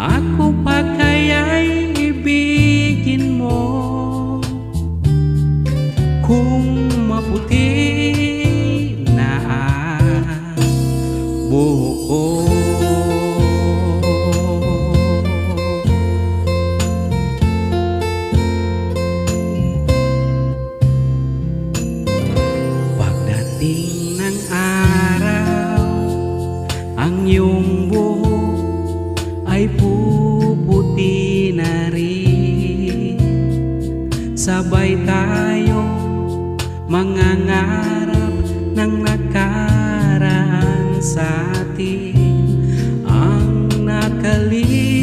Ako pa kaya'y ibigin mo kung maputi na ang buhok ko. Pagdating ng araw, ang iyong buhok ay puputi na rin. Sabay tayo mangangarap ng nakaraan sa atin, ang nakalimutan